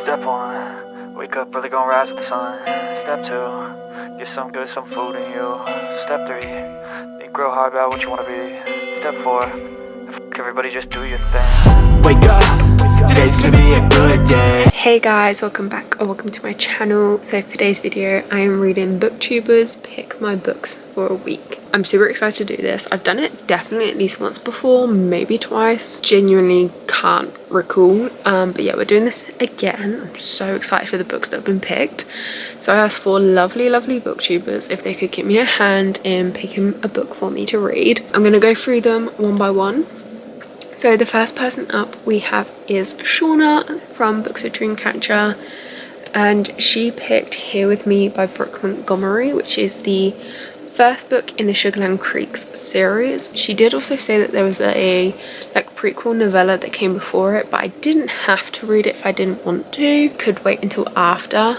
Step 1, wake up early, gonna rise with the sun. Step 2, get some good, some food in you. Step 3, think real hard about what you wanna be. Step 4, everybody just do your thing. Wake up, today's gonna be a good day. Hey guys, welcome back or welcome to my channel. So for today's video I am reading Booktubers Pick My Books for a Week. I'm super excited to do this. I've done it definitely at least once before, maybe twice. Genuinely can't recall, but yeah, we're doing this again. I'm so excited for the books that have been picked. So I asked for lovely booktubers if they could give me a hand in picking a book for me to read. I'm gonna go through them one by one. So the first person up we have is Shauna from Books with Dreamcatcher, and she picked Here With Me by Brooke Montgomery, which is the first book in the Sugarland Creeks series. She did also say that there was a prequel novella that came before it, but I didn't have to read it if I didn't want to. Could wait until after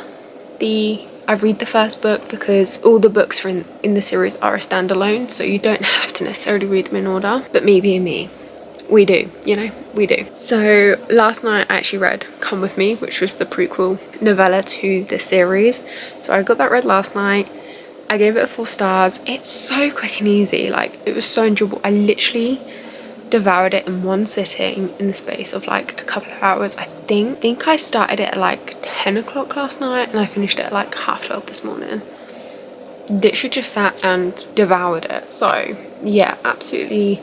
I read the first book, because all the books in the series are a standalone, so you don't have to necessarily read them in order. But me being me, we do, you know, we do. So last night I actually read Come With Me, which was the prequel novella to the series. So I got that read last night. I gave it 4 stars. It's so quick and easy, like it was so enjoyable. I literally devoured it in one sitting in the space of like a couple of hours. I think I started it at like 10 o'clock last night and I finished it at like 12:30 this morning. Literally just sat and devoured it. So yeah, absolutely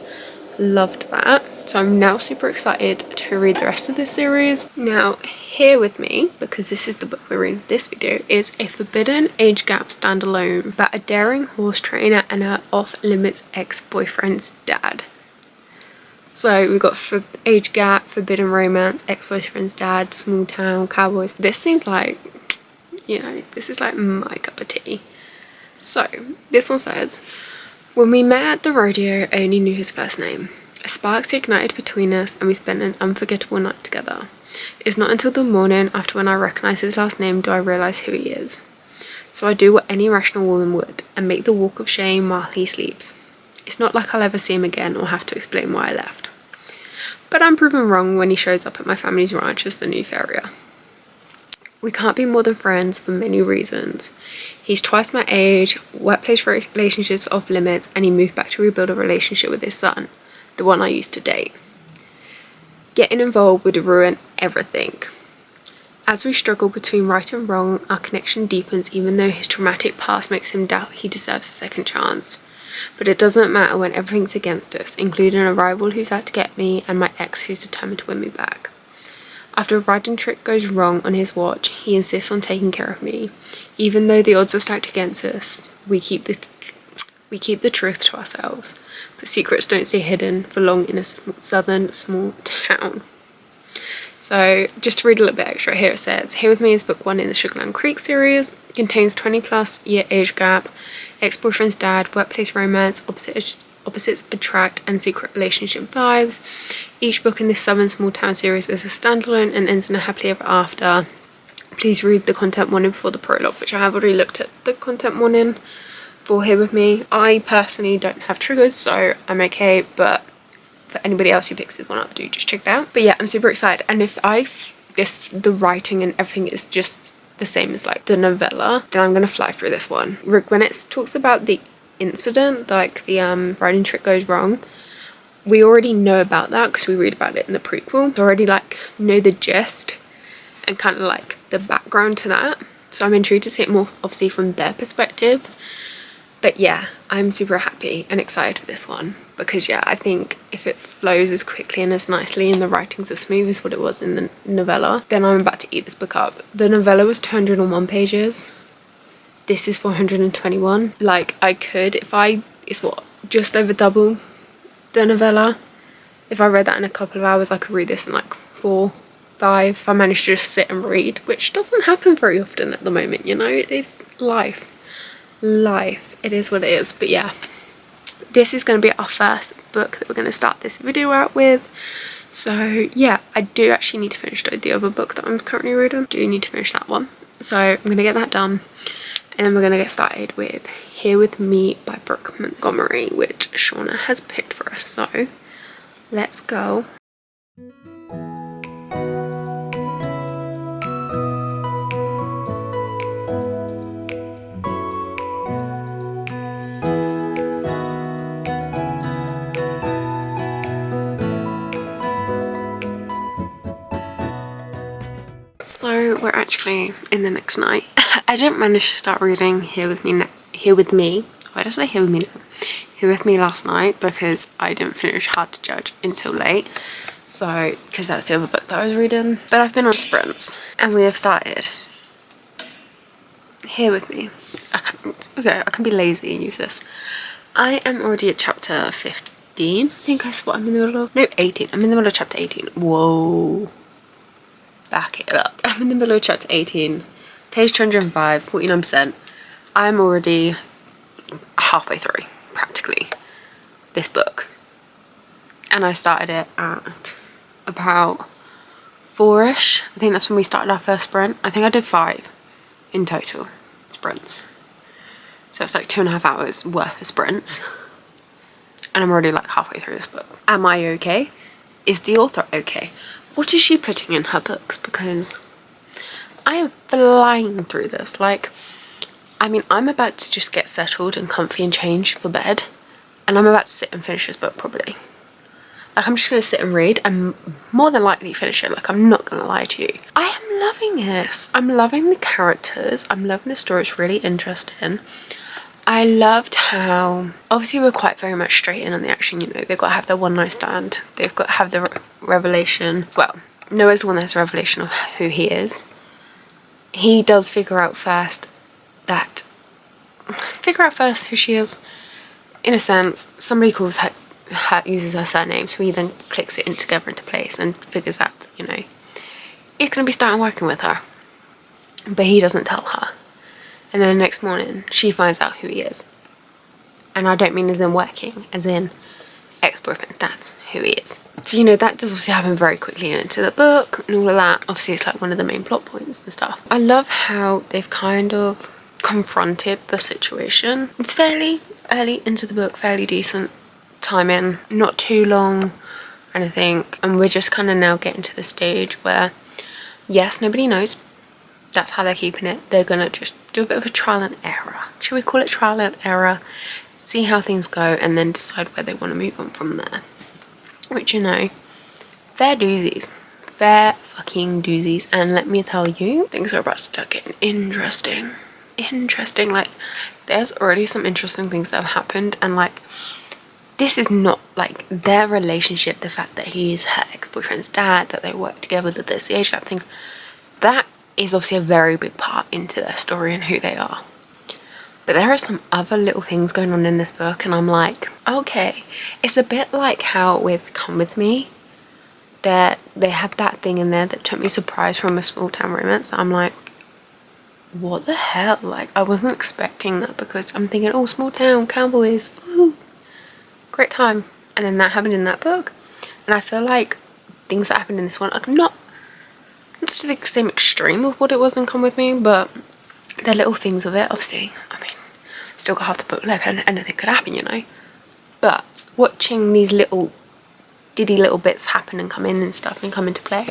loved that. So I'm now super excited to read the rest of this series. Now Here With Me, because this is the book we're reading for this video, is a forbidden age gap standalone about a daring horse trainer and her off-limits ex-boyfriend's dad. So we've got age gap, forbidden romance, ex-boyfriend's dad, small town, cowboys. This seems like, you know, this is like my cup of tea. So this one says, when we met at the rodeo, I only knew his first name. Sparks ignited between us and we spent an unforgettable night together. It's not until the morning after when I recognise his last name do I realise who he is. So I do what any rational woman would and make the walk of shame while he sleeps. It's not like I'll ever see him again or have to explain why I left. But I'm proven wrong when he shows up at my family's ranch as the new farrier. We can't be more than friends for many reasons. He's twice my age, workplace relationships off limits, and he moved back to rebuild a relationship with his son, the one I used to date. Getting involved would ruin everything. As we struggle between right and wrong, our connection deepens even though his traumatic past makes him doubt he deserves a second chance. But it doesn't matter when everything's against us, including a rival who's out to get me and my ex who's determined to win me back. After a riding trick goes wrong on his watch, he insists on taking care of me. Even though the odds are stacked against us, we keep the truth to ourselves. But secrets don't stay hidden for long in a southern small town. So just to read a little bit extra here, it says, Here With Me is book 1 in the Sugarland Creek series. Contains 20+ year age gap, ex-boyfriend's dad, workplace romance, opposites attract, and secret relationship vibes. Each book in this southern small town series is a standalone and ends in a happily ever after. Please read the content warning before the prologue, which I have already looked at the content warning for Here With Me. I personally don't have triggers, so I'm okay, but for anybody else who picks this one up, do just check it out. But yeah, I'm super excited, and if the writing and everything is just the same as like the novella, then I'm gonna fly through this one. When it talks about the incident, like the riding trick goes wrong, we already know about that because we read about it in the prequel. So I already like know the gist and kind of like the background to that, so I'm intrigued to see it more obviously from their perspective. But yeah, I'm super happy and excited for this one because yeah, I think if it flows as quickly and as nicely and the writing's as smooth as what it was in the novella, then I'm about to eat this book up. The novella was 201 pages. This is 421. Like it's what, just over double the novella. If I read that in a couple of hours, I could read this in like 4, 5. If I managed to just sit and read, which doesn't happen very often at the moment, you know, it is life. It is what it is. But yeah, this is going to be our first book that we're going to start this video out with. So yeah, I do actually need to finish the other book that I'm currently reading. Do need to finish that one, so I'm going to get that done, and then we're going to get started with Here With Me by Brooke Montgomery, which Shauna has picked for us. So, let's go. So we're actually in the next night. I didn't manage to start reading Here With Me. Why did I say Here With Me now? Here With Me last night because I didn't finish Hard to Judge until late. So, because that's the other book that I was reading. But I've been on sprints and we have started Here With Me. I can be lazy and use this. I am already at chapter 15. I think that's what I'm in the middle of. No, 18. I'm in the middle of chapter 18. Whoa. Back it up. I'm in the middle of chapter 18. Page 205, 49%. I'm already halfway through, practically, this book. And I started it at about 4ish. I think that's when we started our first sprint. I think I did 5 in total sprints. So it's like 2.5 hours worth of sprints. And I'm already like halfway through this book. Am I okay? Is the author okay? What is she putting in her books? Because I am flying through this. Like, I mean, I'm about to just get settled and comfy and change for bed. And I'm about to sit and finish this book probably. Like, I'm just going to sit and read and more than likely finish it. Like, I'm not going to lie to you. I am loving this. I'm loving the characters. I'm loving the story. It's really interesting. I loved how, obviously we're quite very much straight in on the action, you know, they've got to have their one night stand, they've got to have the revelation. Well, Noah's the one that's a revelation of who he is. He does figure out first who she is. In a sense, somebody calls her, uses her surname, so he then clicks it in together into place and figures out that, you know, he's going to be starting working with her. But he doesn't tell her. And then the next morning, she finds out who he is. And I don't mean as in working, as in ex-boyfriend's dad's who he is. So, you know, that does obviously happen very quickly into the book and all of that. Obviously, it's like one of the main plot points and stuff. I love how they've kind of confronted the situation. It's fairly early into the book, fairly decent timing, not too long, or anything. And we're just kind of now getting to the stage where, yes, nobody knows. That's how they're keeping it. They're gonna just do a bit of a trial and error. Should we call it trial and error? See how things go and then decide where they want to move on from there. Which, you know, fair doozies. Fair fucking doozies. And let me tell you, things are about to start getting interesting. Interesting. Like, there's already some interesting things that have happened. And, like, this is not, like, their relationship, the fact that he's her ex-boyfriend's dad, that they work together, that there's the age gap, things. That is obviously a very big part into their story and who they are. But there are some other little things going on in this book and I'm like, okay. It's a bit like how with Come With Me, that they had that thing in there that took me surprise from A Small Town Romance. I'm like, what the hell? Like, I wasn't expecting that because I'm thinking, oh, small town, cowboys, woo, great time. And then that happened in that book. And I feel like things that happened in this one are not to the same extreme of what it was in Come With Me, but they're little things of it. Obviously, I mean, still got half the book left and anything could happen, you know. But watching these little bits happen and come in and stuff and come into play,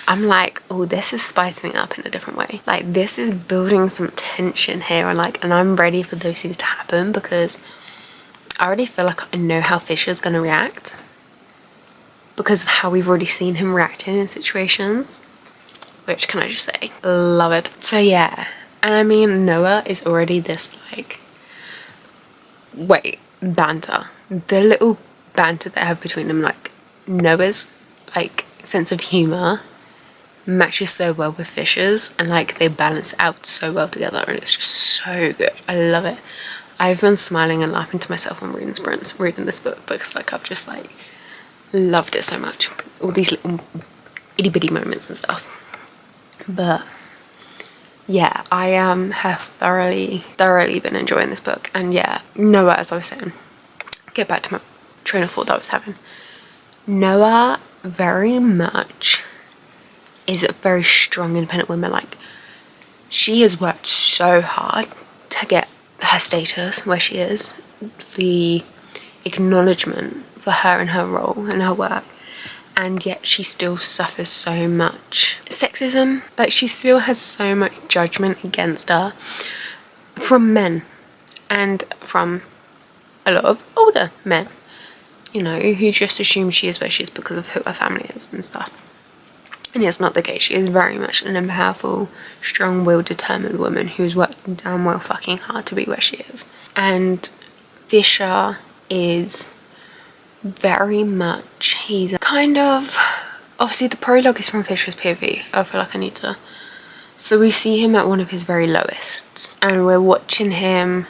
I'm like, oh, this is spicing up in a different way. Like, this is building some tension here and I'm ready for those things to happen because I already feel like I know how Fisher's gonna react because of how we've already seen him reacting in situations. Which, can I just say, love it. So yeah, and I mean, Noah is already this like, banter. The little banter they have between them, like Noah's like sense of humour matches so well with Fisher's and like they balance out so well together and it's just so good. I love it. I've been smiling and laughing to myself on reading this book because like I've just like loved it so much. All these little itty bitty moments and stuff. But yeah, I have thoroughly been enjoying this book. And yeah, Noah, as I was saying, get back to my train of thought that I was having. Noah very much is a very strong, independent woman. Like, she has worked so hard to get her status where she is, the acknowledgement for her and her role and her work. And yet she still suffers so much sexism. Like, she still has so much judgment against her from men and from a lot of older men, you know, who just assume she is where she is because of who her family is and stuff. And it's not the case. She is very much an powerful, strong-willed, determined woman who's worked damn well fucking hard to be where she is. And Fisher is very much, he's kind of, obviously the prologue is from Fisher's POV. I feel like I need to. So we see him at one of his very lowest, and we're watching him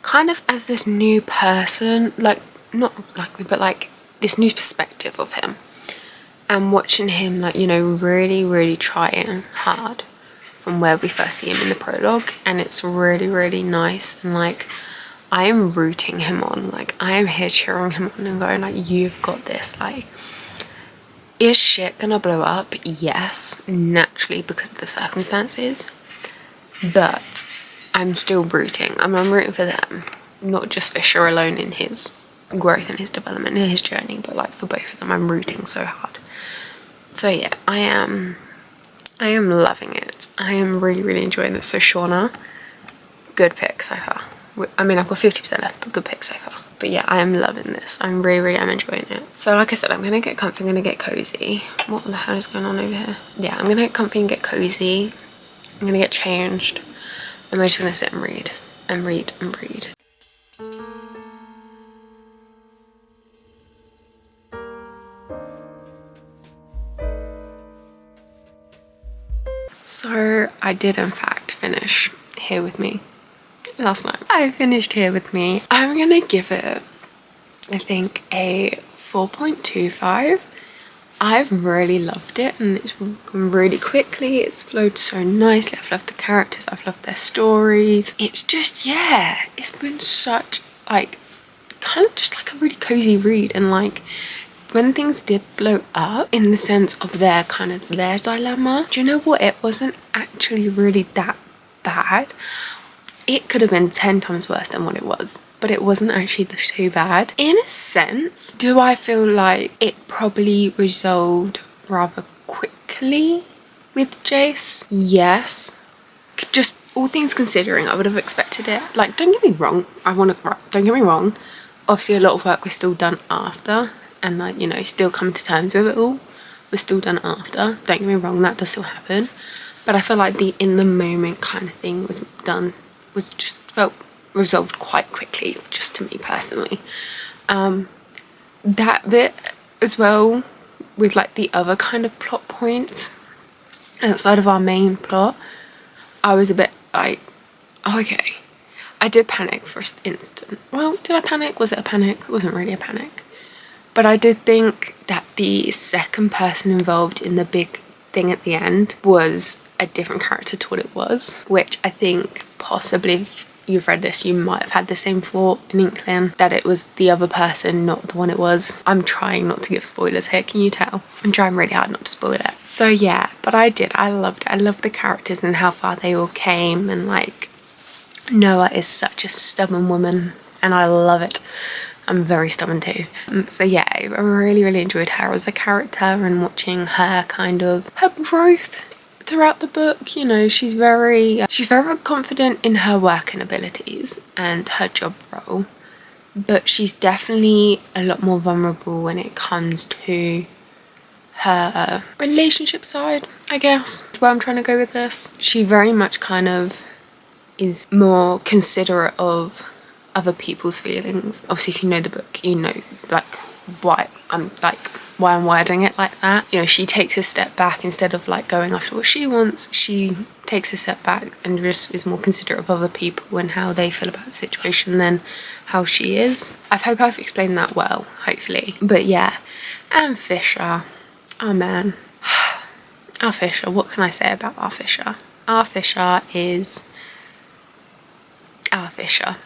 kind of as this new person, like, not like, but like this new perspective of him. And watching him, like, you know, really trying hard from where we first see him in the prologue. And it's really nice. And, like, I am rooting him on. Like, I am here cheering him on and going, like, you've got this. Like, is shit gonna blow up? Yes, naturally, because of the circumstances. But I'm still rooting. I'm rooting for them. Not just Fisher alone in his growth and his development and his journey, but, like, for both of them. I'm rooting so hard. So yeah, I am loving it. I am really enjoying this. So Shauna, good pick so far. I mean, I've got 50% left, but good pick so far. But yeah, I am loving this. I'm really am enjoying it. So like I said, I'm gonna get comfy, I'm gonna get cozy. What the hell is going on over here? Yeah, I'm gonna get comfy and get cozy. I'm gonna get changed. And we're just gonna sit and read and read and read. So I did in fact finish Here With Me last night. I finished Here With Me. I'm gonna give it, I think, a 4.25. I've really loved it, and it's gone really quickly. It's flowed so nicely. I've loved the characters, I've loved their stories. It's just, yeah, it's been such, like, kind of just like a really cozy read. And like, when things did blow up in the sense of their kind of their dilemma, do you know what, it wasn't actually really that bad. It could have been 10 times worse than what it was, but it wasn't actually too bad. In a sense, do I feel like it probably resolved rather quickly with Jace? Yes. Just all things considering, I would have expected it. Like, don't get me wrong, don't get me wrong, obviously a lot of work was still done after, and like, you know, still coming to terms with it all was still done after. Don't get me wrong, that does still happen. But I feel like the in the moment kind of thing was just felt resolved quite quickly, just to me personally. That bit as well, with like the other kind of plot points outside of our main plot, I was a bit like, oh, okay. I did panic for an instant. Well, did I panic? Was it a panic? It wasn't really a panic. But I did think that the second person involved in the big thing at the end was a different character to what it was, which I think possibly, if you've read this, you might have had the same thought, an inkling that it was the other person, not the one it was. I'm trying not to give spoilers here, can you tell? I'm trying really hard not to spoil it. So yeah, but I loved it. I loved the characters and how far they all came, and like, Noah is such a stubborn woman and I love it. I'm very stubborn too. So yeah, I really enjoyed her as a character, and watching her kind of, her growth throughout the book. You know, she's very confident in her working abilities and her job role, but she's definitely a lot more vulnerable when it comes to her relationship side, I guess. That's where I'm trying to go with this. She very much kind of is more considerate of other people's feelings. Obviously, if you know the book, you know like why I'm wording it like that. You know, she takes a step back instead of like going after what she wants. She takes a step back and just is more considerate of other people and how they feel about the situation than how she is. I hope I've explained that well, hopefully. But yeah, and Fisher, oh man, our Fisher, what can I say about our Fisher? Our Fisher is our Fisher.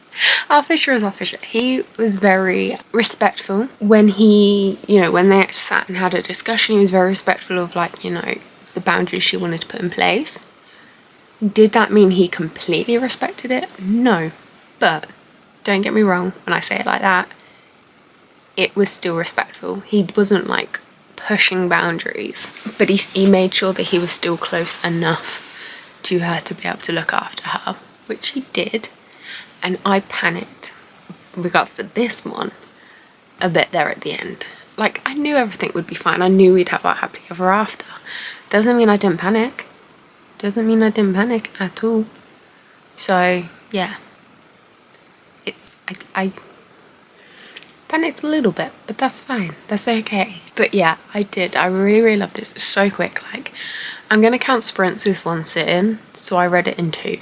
Our Fisher is our Fisher. He was very respectful when he, you know, when they sat and had a discussion, he was very respectful of, like, you know, the boundaries she wanted to put in place. Did that mean he completely respected it? No. But don't get me wrong, when I say it like that, it was still respectful. He wasn't like pushing boundaries, but he made sure that he was still close enough to her to be able to look after her, which he did. And I panicked in regards to this one a bit there at the end. Like, I knew everything would be fine. I knew we'd have our happily ever after. doesn't mean I didn't panic. Doesn't mean I didn't panic at all. So yeah, I panicked a little bit, but that's fine, that's okay. But yeah, I really loved it. It's so quick. Like, I'm gonna count sprints as one sitting, so I read it in two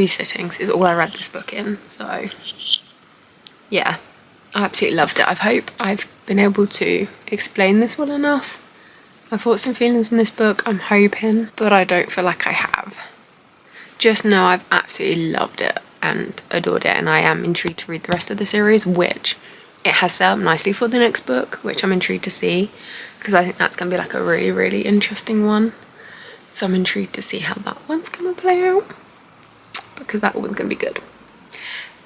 sittings is all I read this book in. So yeah, I absolutely loved it. I hope I've been able to explain this well enough, my thoughts and feelings on this book. I'm hoping, but I don't feel like I have. Just know I've absolutely loved it and adored it, and I am intrigued to read the rest of the series, which it has set up nicely for the next book, which I'm intrigued to see, because I think that's going to be like a really, really interesting one. So I'm intrigued to see how that one's going to play out, because that one's going to be good.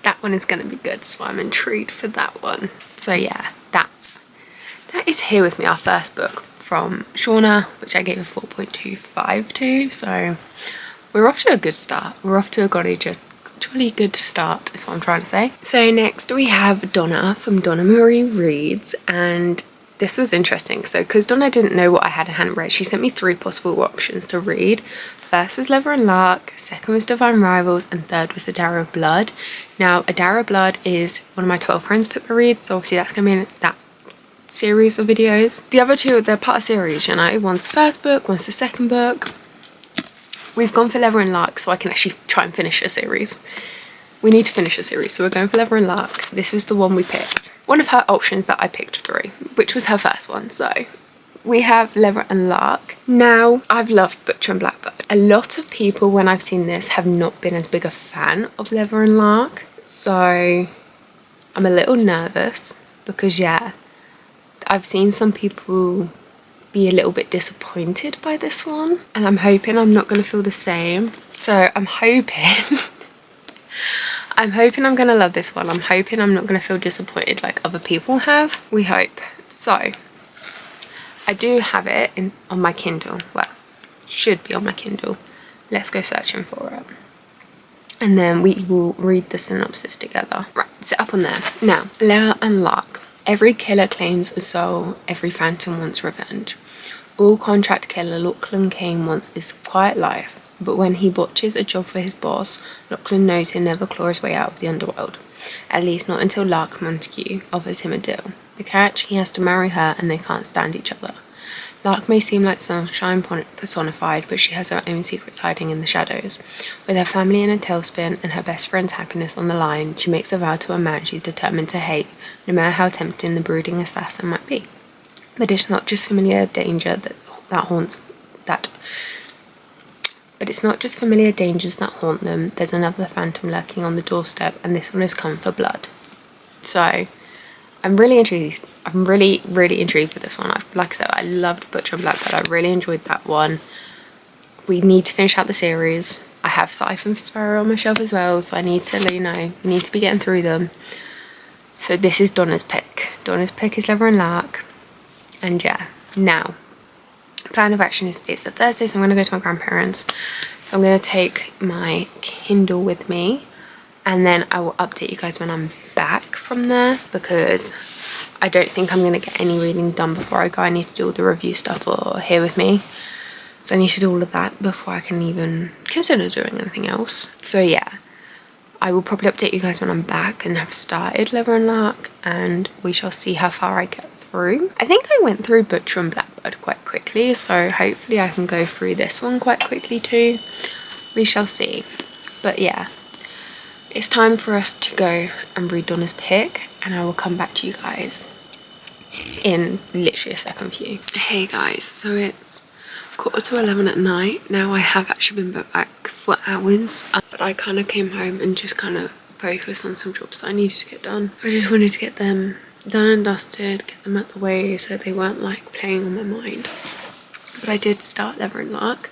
That one is going to be good, so I'm intrigued for that one. So yeah, that is Here With Me, our first book from Shauna, which I gave a 4.25 to, so we're off to a good start. We're off to a jolly good start is what I'm trying to say. So next we have Donna from Donna Mariereads, and this was interesting. So because Donna didn't know what I hadn't read, she sent me 3 possible options to read. First was Leather and Lark, second was Divine Rivals, and third was A Darrow of Blood. Now, A Darrow of Blood is one of my 12 friends put me read, so obviously that's going to be in that series of videos. The other two, they're part of series, you know. One's the first book, one's the second book. We've gone for Leather and Lark so I can actually try and finish a series. We need to finish a series, so we're going for Leather and Lark. This was the one we picked. One of her options that I picked through, which was her first one, so we have Leather and Lark. Now, I've loved Butcher and Blackbird. A lot of people, when I've seen this, have not been as big a fan of Leather and Lark, so I'm a little nervous because, yeah, I've seen some people be a little bit disappointed by this one, and I'm hoping I'm not going to feel the same. So I'm hoping I'm going to love this one. I'm hoping I'm not going to feel disappointed like other people have. We hope. So I do have it on my Kindle. Well, should be on my Kindle. Let's go searching for it, and then we will read the synopsis together. Right, it's up on there. Now, Leather and Lark. Every killer claims a soul, every phantom wants revenge. All contract killer Lachlan Kane wants his quiet life, but when he botches a job for his boss, Lachlan knows he'll never claw his way out of the underworld. At least not until Lark Montague offers him a deal. The catch, he has to marry her and they can't stand each other. Lark may seem like sunshine personified, but she has her own secrets hiding in the shadows. With her family in a tailspin and her best friend's happiness on the line, she makes a vow to a man she's determined to hate, no matter how tempting the brooding assassin might be. But it's not just familiar danger that haunts them. There's another phantom lurking on the doorstep, and this one has come for blood. So I'm really intrigued. I'm really, really intrigued with this one. Like I said, I loved Butcher and Blackbird. I really enjoyed that one. We need to finish out the series. I have Siphon for Sparrow on my shelf as well, so I need to let you know, we need to be getting through them. So this is Donna's pick. Donna's pick is Leather and Lark. And yeah, now, plan of action is it's a Thursday, so I'm going to go to my grandparents. So I'm going to take my Kindle with me, and then I will update you guys when I'm back from there, because I don't think I'm going to get any reading done before I go. I need to do all the review stuff for Here With Me. So I need to do all of that before I can even consider doing anything else. So yeah, I will probably update you guys when I'm back and have started Leather and Lark, and we shall see how far I get through. I think I went through Butcher and Blackbird quite quickly, so hopefully I can go through this one quite quickly too. We shall see. But yeah, it's time for us to go and read Donna's pick, and I will come back to you guys in literally a second few. Hey guys, so it's 11:15 at night. Now I have actually been back for hours, but I kind of came home and just kind of focused on some jobs that I needed to get done. I just wanted to get them done and dusted, get them out the way so they weren't like playing on my mind. But I did start Leather and Lark.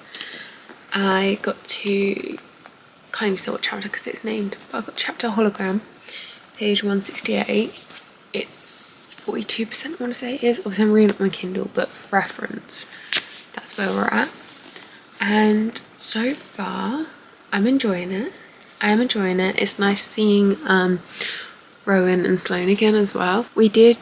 I got to, can't even say what chapter because it's named, but I got chapter Hologram, page 168. It's 42% I want to say it is. Obviously I'm reading it on my Kindle, but for reference, that's where we're at. And so far I'm enjoying it. I am enjoying it. It's nice seeing Rowan and Sloane again as well. We did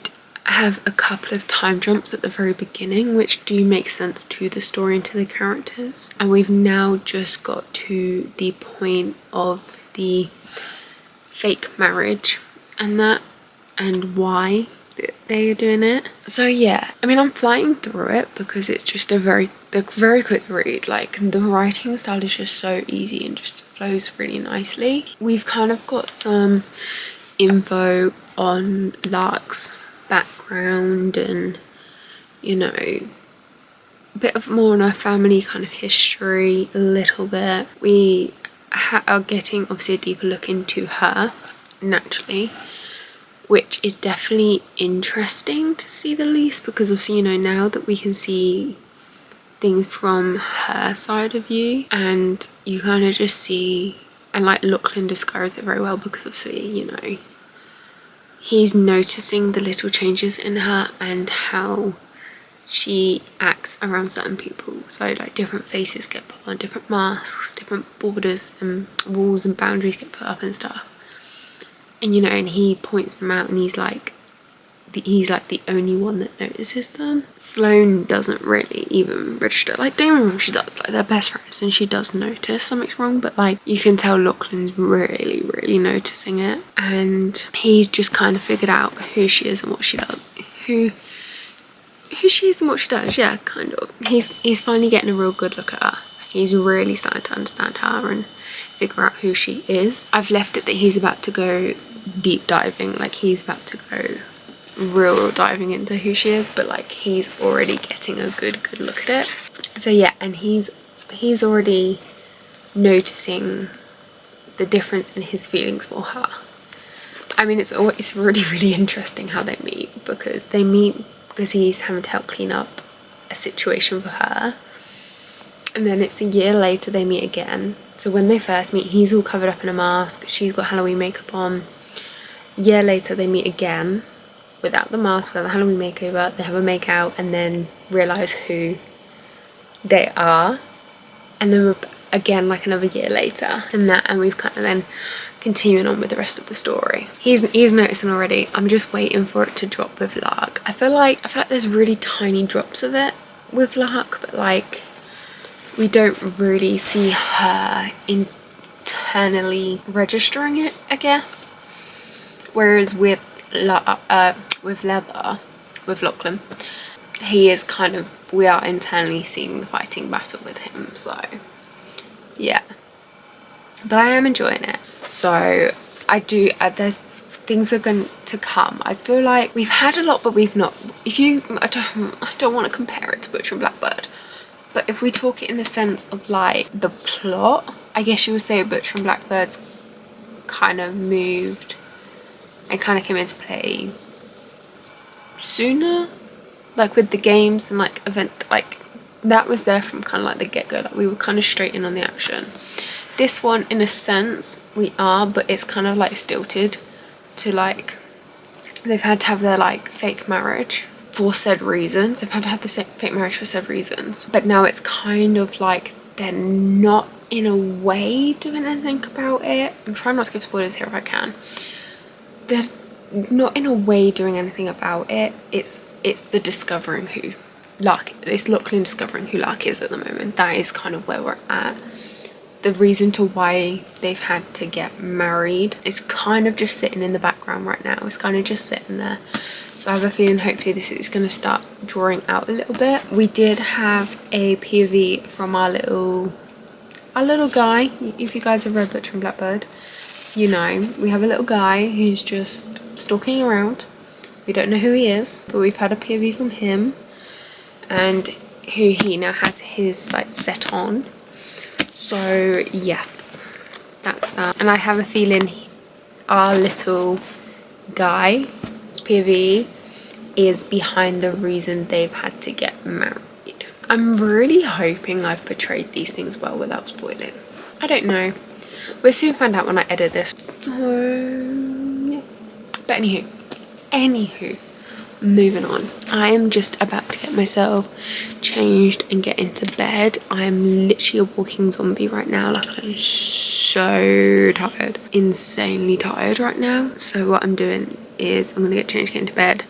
have a couple of time jumps at the very beginning which do make sense to the story and to the characters, and we've now just got to the point of the fake marriage and that, and why they are doing it. So yeah, I mean, I'm flying through it because it's just a very quick read. Like, the writing style is just so easy and just flows really nicely. We've kind of got some info on Lark's background and, you know, a bit of more on her family kind of history, a little bit. We are getting obviously a deeper look into her naturally, which is definitely interesting to see the least, because obviously, you know, now that we can see things from her side of view, and you kind of just see, and like Lachlan describes it very well, because obviously, you know, he's noticing the little changes in her and how she acts around certain people. So like different faces get put on, different masks, different borders and walls and boundaries get put up and stuff. And you know, and he points them out, and he's like the only one that notices them. Sloane doesn't really even register. Like, don't get me wrong, she does. Like, they're best friends and she does notice something's wrong, but like, you can tell Lachlan's really noticing it, and he's just kind of figured out who she is and what she does. Who she is and what she does, yeah, kind of. He's finally getting a real good look at her. He's really starting to understand her and figure out who she is. I've left it that he's about to go deep diving, like he's about to go real diving into who she is, but like he's already getting a good look at it. So yeah, and he's already noticing the difference in his feelings for her. I mean, it's really interesting how they meet, because he's having to help clean up a situation for her, and then it's a year later they meet again. So when they first meet, he's all covered up in a mask, she's got Halloween makeup on. A year later they meet again without the mask, without the Halloween makeover. They have a make out and then realise who they are, and then again like another year later, and we've kind of then continuing on with the rest of the story. He's noticing already. I'm just waiting for it to drop with Lark. I feel like there's really tiny drops of it with Lark, but like we don't really see her internally registering it, I guess. Whereas with Lachlan, he is kind of, we are internally seeing the fighting battle with him. So yeah, but I am enjoying it. So I do, there's things are going to come. I feel like we've had a lot, but we've not. I don't want to compare it to Butcher and Blackbird, but if we talk it in the sense of like the plot, I guess you would say Butcher and Blackbird's kind of moved and kind of came into play sooner, like with the games and like event, like that was there from kind of like the get-go. Like we were kind of straight in on the action. This one, in a sense, we are, but it's kind of like stilted to like, they've had to have their like fake marriage for said reasons. They've had to have the fake marriage for said reasons. But now it's kind of like they're not in a way doing anything about it. I'm trying not to give spoilers here if I can. They're not in a way doing anything about it. It's the discovering who Lark, it's Lachlan discovering who Lark is at the moment. That is kind of where we're at. The reason to why they've had to get married is kind of just sitting in the background right now. It's kind of just sitting there. So I have a feeling hopefully this is going to start drawing out a little bit. We did have a POV from our little guy. If you guys have read Butcher and Blackbird, you know, we have a little guy who's just stalking around. We don't know who he is, but we've had a POV from him, and who he now has his sights set on. So yes, that's and I have a feeling our little guy, his POV, is behind the reason they've had to get married. I'm really hoping I've portrayed these things well without spoiling. I don't know. We'll soon find out when I edit this. So yeah. But anywho, moving on. I am just about to get myself changed and get into bed. I'm literally a walking zombie right now. Like, I'm so tired, insanely tired right now. So what I'm doing is I'm gonna get changed, get into bed,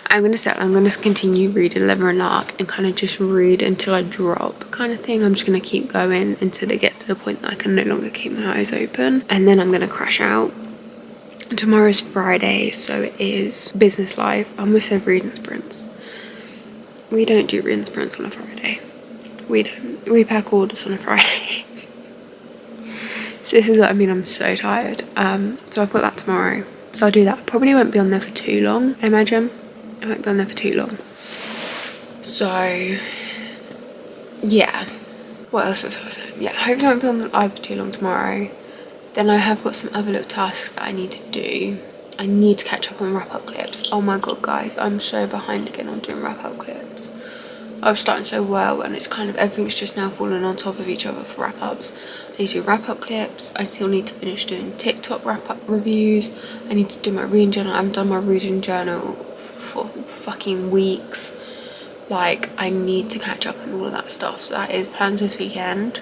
I'm gonna settle. I'm gonna continue reading Leather and Lark and kind of just read until I drop kind of thing. I'm just gonna keep going until it gets to the point that I can no longer keep my eyes open, and then I'm gonna crash out. Tomorrow's Friday, so it is business live. I almost said reading sprints. We don't do reading sprints on a Friday. We don't. We pack orders on a Friday. So this is what I mean. I'm so tired. So I've got that tomorrow. So I'll do that. Probably won't be on there for too long, I imagine. I won't be on there for too long. So yeah. What else was I saying? Yeah, hopefully I won't be on the live for too long tomorrow. Then I have got some other little tasks that I need to do. I need to catch up on wrap-up clips. Oh my god, guys, I'm so behind again on doing wrap-up clips. I was starting so well, and it's kind of everything's just now falling on top of each other for wrap-ups. I need to do wrap-up clips. I still need to finish doing TikTok wrap-up reviews. I need to do my reading journal. I haven't done my reading journal for fucking weeks. Like, I need to catch up on all of that stuff. So that is plans this weekend.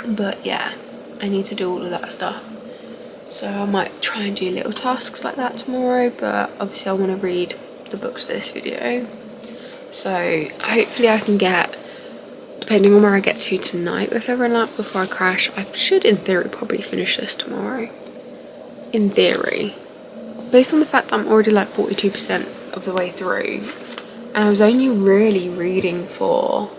But yeah, I need to do all of that stuff. So I might try and do little tasks like that tomorrow, but obviously I want to read the books for this video. So hopefully I can get, depending on where I get to tonight with Leather and Lark before I crash, I should in theory probably finish this tomorrow. In theory. Based on the fact that I'm already like 42% of the way through, and I was only really reading for,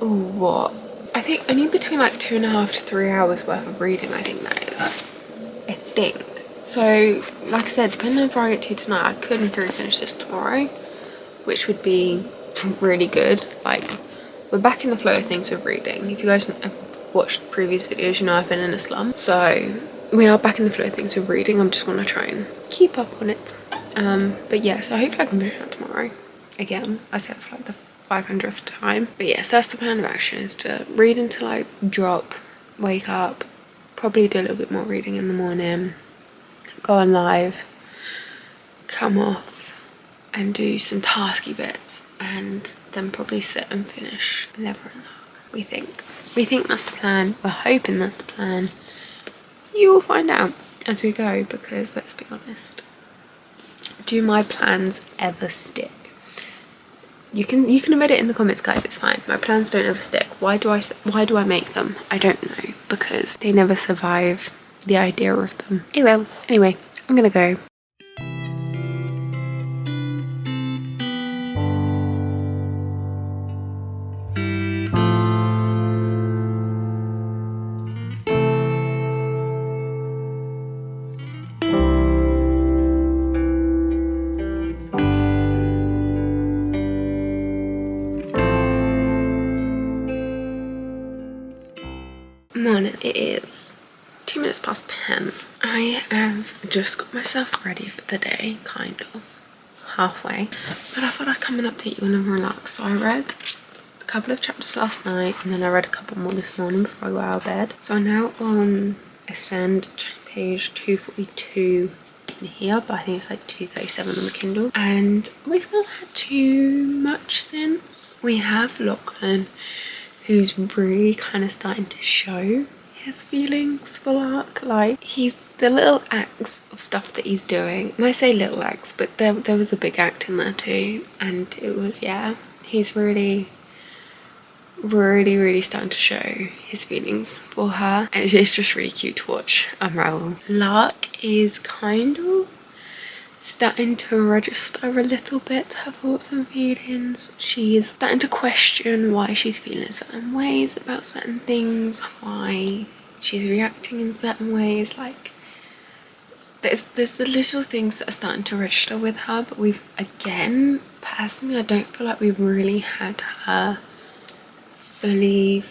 oh what? I think only between like 2.5 to 3 hours worth of reading, I think that is. I think. So, like I said, depending on where I get to tonight, I could in theory finish this tomorrow, which would be really good. Like, we're back in the flow of things with reading. If you guys have watched previous videos, you know I've been in a slump. So, we are back in the flow of things with reading. I just want to try and keep up on it. But yeah, so hopefully I can finish that tomorrow. Again, I said for like the 500th time. But yes, that's the plan of action, is to read until I drop, wake up, probably do a little bit more reading in the morning, go on live, come off and do some tasky bits, and then probably sit and finish Leather and Lark. We think that's the plan. We're hoping that's the plan. You will find out as we go, because let's be honest, do my plans ever stick? You can admit it in the comments, guys. It's fine. My plans don't ever stick. Why do I make them? I don't know, because they never survive the idea of them. Anyway, I'm gonna go. Morning. It is 2 minutes past 10. I have just got myself ready for the day, kind of halfway, but I thought I'd come and update you on Leather and Lark. So I read a couple of chapters last night, and then I read a couple more this morning before I got out of bed. So I'm now on Ascend, page 242 in here, but I think it's like 237 on the Kindle, and we've not had too much since. We have Lachlan, who's really kind of starting to show his feelings for Lark. Like, he's the little acts of stuff that he's doing, and I say little acts, but there was a big act in there too, and it was, yeah, he's really starting to show his feelings for her, and it's just really cute to watch unravel. Lark is kind of starting to register a little bit her thoughts and feelings. She's starting to question why she's feeling certain ways about certain things, why she's reacting in certain ways. Like, there's the little things that are starting to register with her, but again, personally, I don't feel like we've really had her fully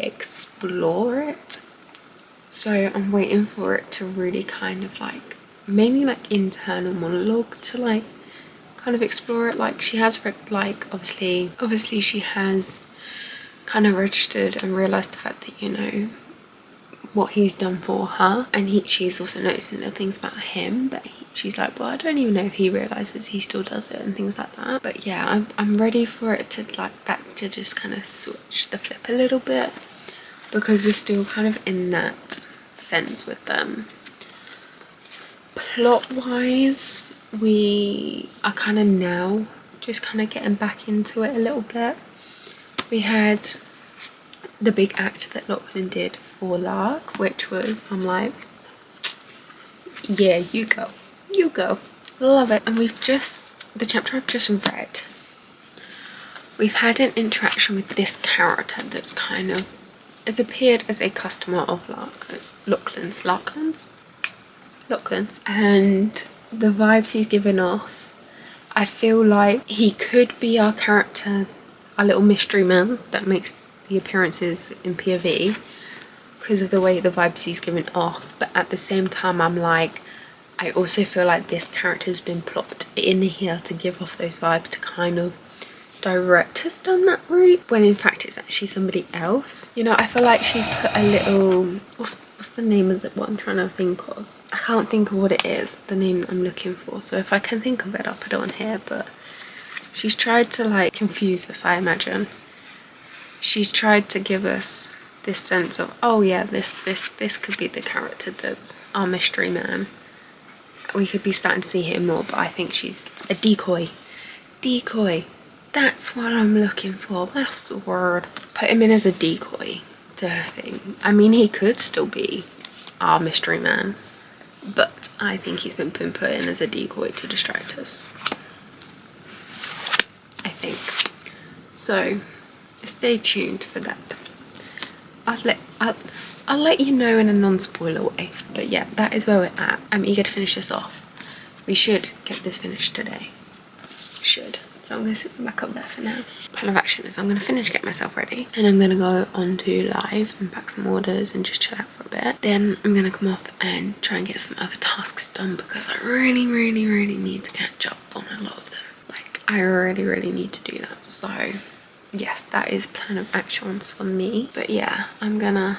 explore it. So I'm waiting for it to really kind of like, mainly like internal monologue, to like kind of explore it. Like, she has read, like, obviously she has kind of registered and realized the fact that, you know, what he's done for her, and she's also noticing little things about him that she's like, well, I don't even know if he realizes he still does it, and things like that. But yeah, I'm ready for it to like that to just kind of switch the flip a little bit, because we're still kind of in that sense with them. Plot wise, we are kind of now just kind of getting back into it a little bit. We had the big act that Lachlan did for Lark, which was, I'm like, yeah, you go, love it. And we've just, the chapter I've just read, we've had an interaction with this character that's kind of has appeared as a customer of Lachlan's, and the vibes he's given off, I feel like he could be our character, our little mystery man that makes the appearances in POV because of the way the vibes he's given off. But at the same time, I'm like, I also feel like this character's been plopped in here to give off those vibes to kind of direct us down that route, when in fact it's actually somebody else. You know, I feel like she's put a little, what's the name of what I'm trying to think of? I can't think of what it is, the name that I'm looking for. So if I can think of it, I'll put it on here. But she's tried to like confuse us, I imagine. She's tried to give us this sense of, oh yeah, this could be the character that's our mystery man. We could be starting to see him more, but I think she's a decoy. That's what I'm looking for, that's the word. Put him in as a decoy to her thing. I mean, he could still be our mystery man, but I think he's been put in as a decoy to distract us, I think. So stay tuned for that. I'll let you know in a non-spoiler way. But yeah, that is where we're at. I'm eager to finish this off. We should get this finished today. So I'm going to sit them back up there for now. Plan of action is I'm going to finish, get myself ready, and I'm going to go onto live and pack some orders and just chill out for a bit. Then I'm going to come off and try and get some other tasks done because I really need to catch up on a lot of them. Like, I really need to do that. So yes, that is plan of actions for me. But yeah, I'm gonna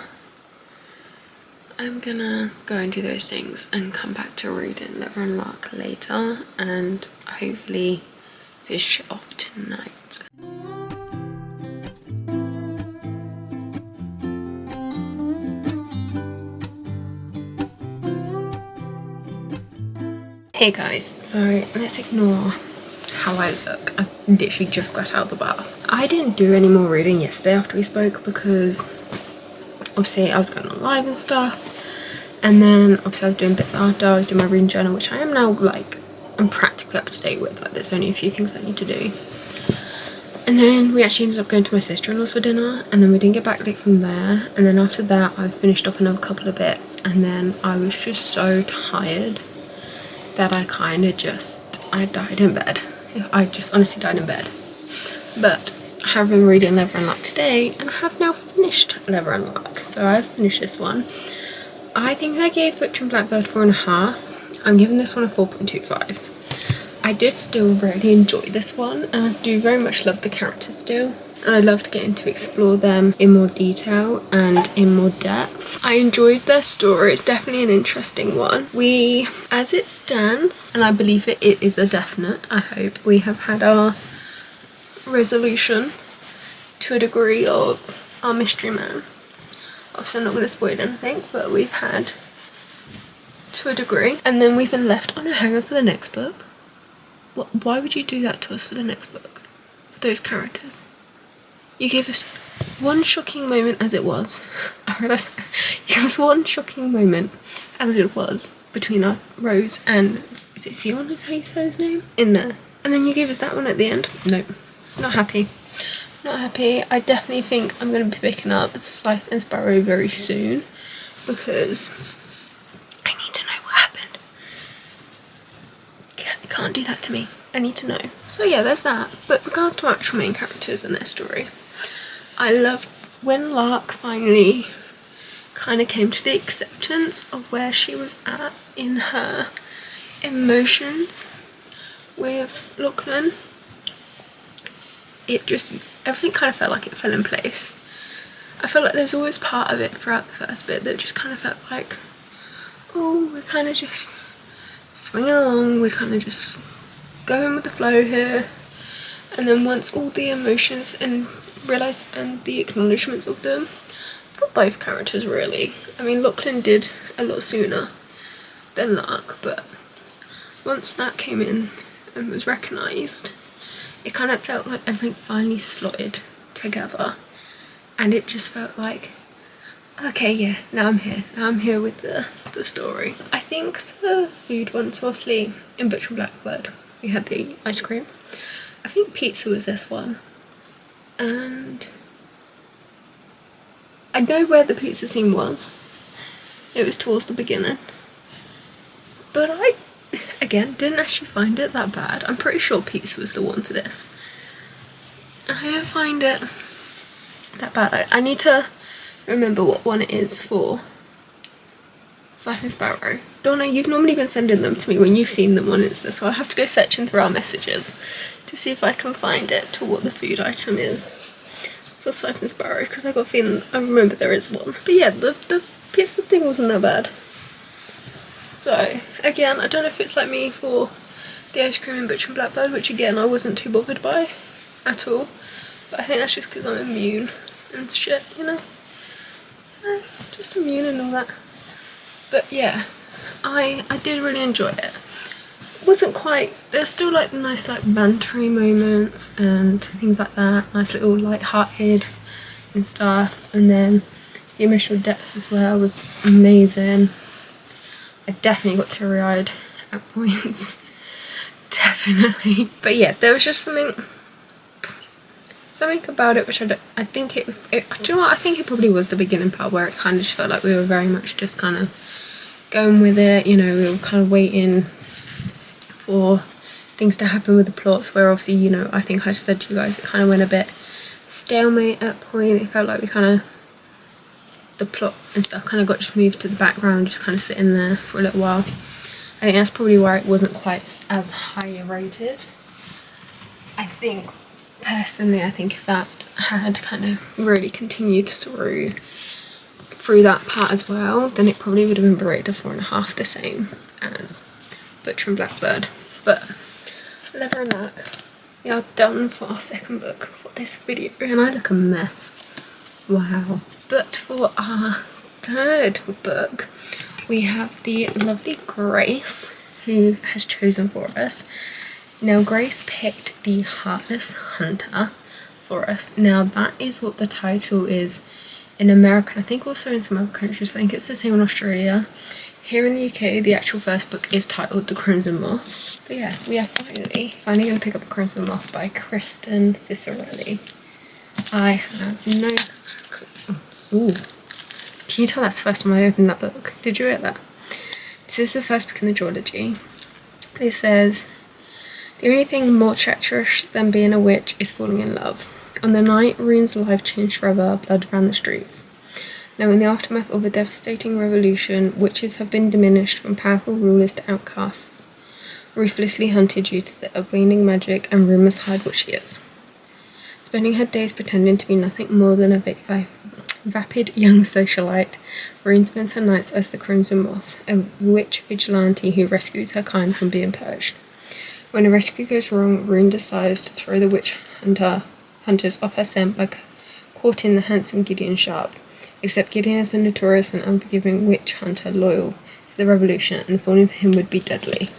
go and do those things and come back to reading Leather and Lark later, and hopefully fish off tonight. Hey guys, so let's ignore how I look. I literally just got out of the bath. I didn't do any more reading yesterday after we spoke because obviously I was going on live and stuff, and then obviously I was doing bits after. I was doing my reading journal, which I am now, like, I'm practically up to date with. Like, there's only a few things I need to do. And then we actually ended up going to my sister-in-law's for dinner, and then we didn't get back late from there. And then after that I finished off another couple of bits, and then I was just so tired that I kind of I died in bed. I just honestly died in bed. But I have been reading Leather and Lark today, and I have now finished Leather and Lark. So I've finished this one. I think I gave Butcher and Blackbird 4.5. I'm giving this one a 4.25. I did still really enjoy this one, and I do very much love the characters still. And I loved getting to explore them in more detail and in more depth. I enjoyed their story. It's definitely an interesting one. We, as it stands, and I believe it is a definite, I hope, we have had our resolution to a degree of our mystery man. Obviously I'm not going to spoil anything, but we've had to a degree. And then we've been left on a hanger for the next book. Why would you do that to us for the next book? For those characters? You gave us one shocking moment as it was. I realised that. You gave us one shocking moment as it was between our Rose and, is it Theon, is how you say his name? In there. And then you gave us that one at the end. Nope. Not happy. Not happy. I definitely think I'm going to be picking up Scythe and Sparrow very soon, because I need to know what happened. You can't do that to me. I need to know. So yeah, there's that. But regards to actual main characters and their story, I loved when Lark finally kind of came to the acceptance of where she was at in her emotions with Lachlan. It just, everything kind of felt like it fell in place. I felt like there was always part of it throughout the first bit that just kind of felt like, oh, we're kind of just swinging along, we're kind of just going with the flow here. And then once all the emotions and the acknowledgements of them, for both characters really. I mean, Lachlan did a lot sooner than Lark, but once that came in and was recognised, it kind of felt like everything finally slotted together, and it just felt like, okay, yeah, now I'm here with the story. I think the food ones, mostly in Butch and Blackbird, we had the ice cream. I think pizza was this one, and I know where the pizza scene was. It was towards the beginning, but I, again, didn't actually find it that bad. I'm pretty sure pizza was the one for this. I didn't find it that bad. I need to remember what one it is for. Siphon Sparrow. Donna, you've normally been sending them to me when you've seen them on Insta, so I'll have to go searching through our messages to see if I can find it to what the food item is for Siphon Sparrow, because I got a feeling I remember there is one. But yeah, the pizza thing wasn't that bad. So again, I don't know if it's like me for the ice cream in Butch and Blackbird, which again I wasn't too bothered by at all, but I think that's just because I'm immune and shit, you know, just immune and all that. But yeah, I did really enjoy it. Wasn't quite, there's still like the nice like bantering moments and things like that, nice little light-hearted and stuff, and then the emotional depth as well was amazing. I definitely got teary-eyed at points, definitely. But yeah, there was just something about it which I think it was, do you know what, I think it probably was the beginning part where it kind of just felt like we were very much just kind of going with it, you know, we were kind of waiting for things to happen with the plots, where obviously, you know, I think I said to you guys, it kind of went a bit stalemate at point. It felt like we kind of, the plot and stuff kind of got just moved to the background, just kind of sitting there for a little while. I think that's probably why it wasn't quite as higher rated. I think, personally, I think if that had kind of really continued through that part as well, then it probably would have been rated a 4.5, the same as Butch and Blackbird. But Leather and Lark, we are done for our second book for this video, and I look a mess. Wow. But for our third book, we have the lovely Grace, who has chosen for us. Now, Grace picked the Heartless Hunter for us. Now, that is what the title is in America, I think also in some other countries. I think it's the same in Australia. Here in the UK, the actual first book is titled The Crimson Moth. But yeah, we are finally going to pick up The Crimson Moth by Kristen Ciccarelli. I have no... Ooh. Can you tell that's the first time I opened that book? Did you read that? This is the first book in the duology. It says, the only thing more treacherous than being a witch is falling in love. On the night Rune's life changed forever, blood ran the streets. Now, in the aftermath of a devastating revolution, witches have been diminished from powerful rulers to outcasts, ruthlessly hunted due to the waning magic, and rumours hide what she is. Spending her days pretending to be nothing more than a vapid young socialite, Rune spends her nights as the Crimson Moth, a witch vigilante who rescues her kind from being purged. When a rescue goes wrong, Rune decides to throw the witch hunters off her scent by courting the handsome Gideon Sharp. Except Gideon is a notorious and unforgiving witch hunter loyal to the revolution, and falling for him would be deadly.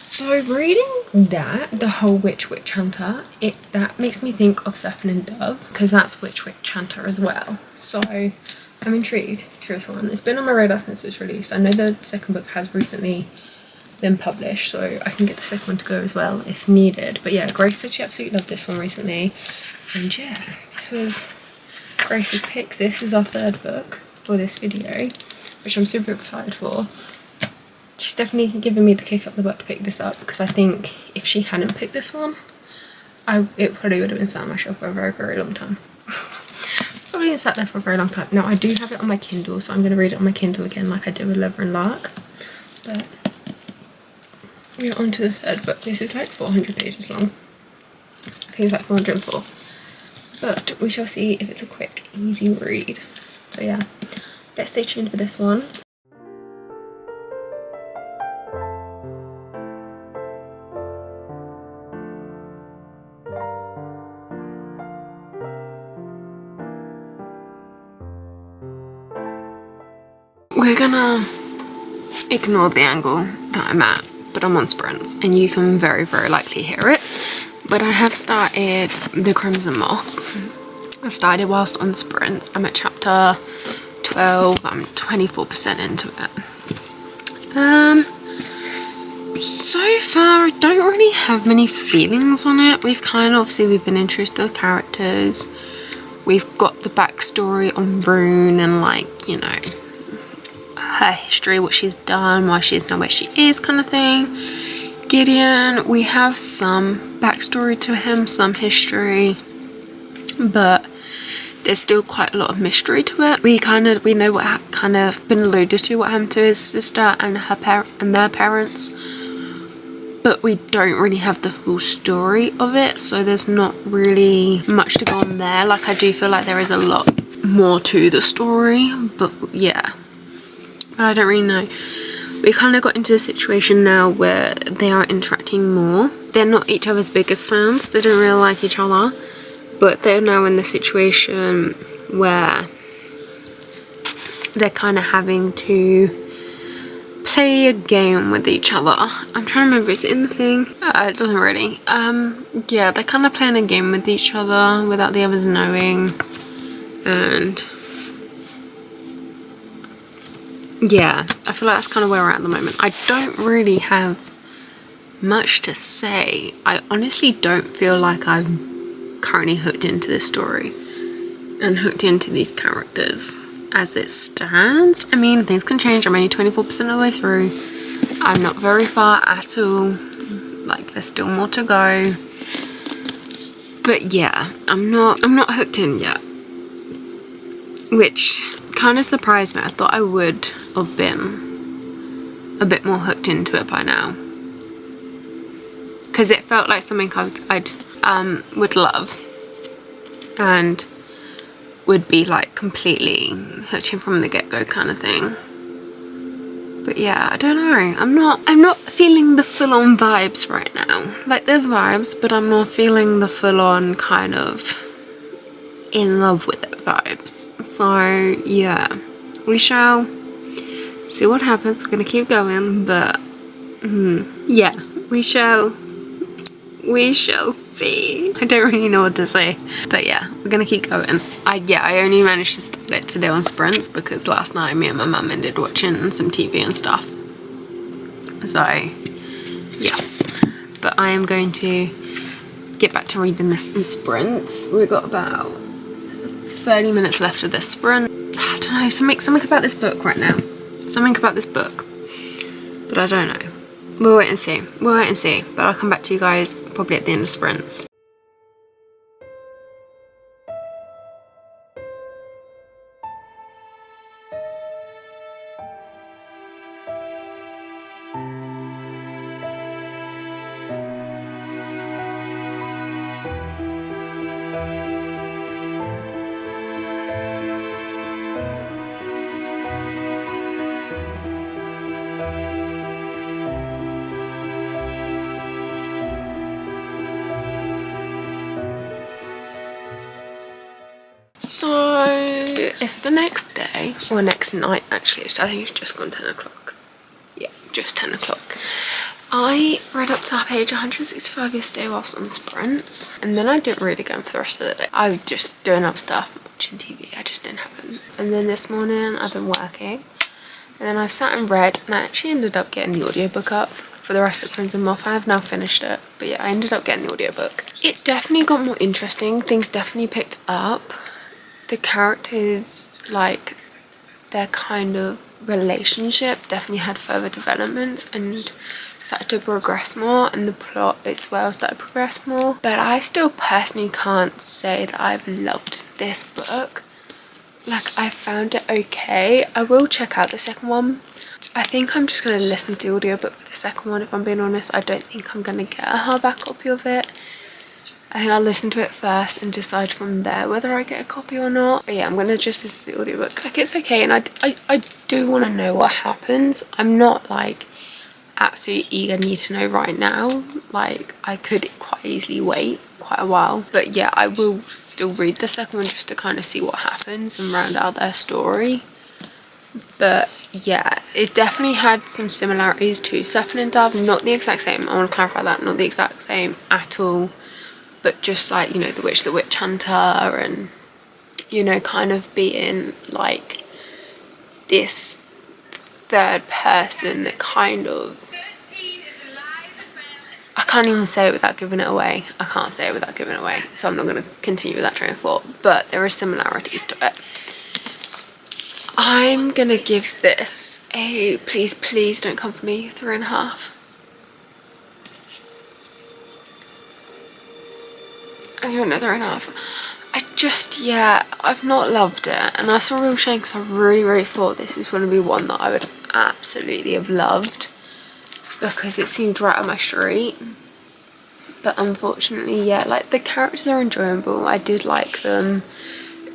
So reading that, the whole witch hunter, that makes me think of Serpent and Dove, because that's witch hunter as well. So I'm intrigued, truthfully. It's been on my radar since it's released. I know the second book has recently been published, so I can get the second one to go as well if needed. But yeah, Grace said she absolutely loved this one recently, and yeah, this was Grace's picks. This is our third book for this video, which I'm super excited for. She's definitely given me the kick up the butt to pick this up, because I think if she hadn't picked this one, it probably would have been sat on my shelf for a very, very long time. Probably been sat there for a very long time. Now, I do have it on my Kindle, so I'm going to read it on my Kindle again like I did with Leather and Lark. But we're on to the third book. This is like 400 pages long. I think it's like 404. But we shall see if it's a quick, easy read. So yeah, let's stay tuned for this one. We're gonna ignore the angle that I'm at but I'm on sprints, and you can very, very likely hear it. But I have started The Crimson Moth. I've started whilst on sprints. I'm at chapter 12. I'm 24% into it. So far I don't really have many feelings on it. We've been introduced to the characters. We've got the backstory on Brynne and, like, you know, her history, what she's done, why she's not where she is, kind of thing. Gideon, we have some backstory to him, some history, but there's still quite a lot of mystery to it. We know what kind of been alluded to, what happened to his sister and their parents, but we don't really have the full story of it, so there's not really much to go on there. Like, I do feel like there is a lot more to the story, but yeah, but I don't really know. We kind of got into a situation now where they are interacting more. They're not each other's biggest fans, they don't really like each other, but they're now in the situation where they're kind of having to play a game with each other. I'm trying to remember, is it in the thing? It doesn't really. Yeah, they're kind of playing a game with each other without the others knowing, and yeah, I feel like that's kind of where we're at the moment. I don't really have much to say. I honestly don't feel like I'm currently hooked into this story and hooked into these characters as it stands. I mean, things can change. I'm only 24% of the way through. I'm not very far at all. Like, there's still more to go. But yeah, I'm not hooked in yet, which kind of surprised me. I thought I would have been a bit more hooked into it by now, because it felt like something I'd would love and would be like completely hooked in from the get-go kind of thing. But yeah, I don't know. I'm not feeling the full-on vibes right now. Like, there's vibes, but I'm not feeling the full-on kind of in love with it vibes. So yeah, we shall see what happens. We're gonna keep going, but yeah, we shall see. I don't really know what to say, but yeah, we're gonna keep going. I only managed to start it today on sprints because last night me and my mum ended watching some TV and stuff. So yes, but I am going to get back to reading this in sprints. We've got about 30 minutes left of this sprint. I don't know, something about this book right now. Something about this book, but I don't know. We'll wait and see. But I'll come back to you guys probably at the end of sprints. So it's the next day, or next night actually. I think it's just gone 10 o'clock. Yeah, just 10 o'clock. I read up to page 165 yesterday whilst on sprints, and then I didn't read again for the rest of the day. I was just doing other stuff, watching TV. I just didn't have it. And then this morning I've been working, and then I've sat and read, and I actually ended up getting the audiobook up for the rest of Crimson Moth. I have now finished it, but yeah, I ended up getting the audiobook. It definitely got more interesting. Things definitely picked up. The characters, like, their kind of relationship definitely had further developments and started to progress more, and the plot as well started to progress more. But I still personally can't say that I've loved this book. Like, I found it okay. I will check out the second one. I think I'm just going to listen to the audiobook for the second one, if I'm being honest. I don't think I'm going to get a hardback copy of it. I think I'll listen to it first and decide from there whether I get a copy or not. But yeah, I'm gonna just listen to the audiobook. Like, it's okay, and I do want to know what happens. I'm not like absolutely eager, need to know right now. Like, I could quite easily wait quite a while. But yeah, I will still read the second one just to kind of see what happens and round out their story. But yeah, it definitely had some similarities to Stefan and Dove. Not the exact same, I want to clarify that, not the exact same at all, but just like, you know, the witch hunter, and, you know, kind of being like this third person that kind of, I can't even say it without giving it away. I can't say it without giving it away, so I'm not going to continue with that train of thought, but there are similarities to it. I'm gonna give this a, please don't come for me, 3.5. I'm giving it a 3.5. I just, yeah, I've not loved it, and that's a real shame because I really thought this is going to be one that I would absolutely have loved because it seemed right up my street. But unfortunately, yeah, like the characters are enjoyable. I did like them,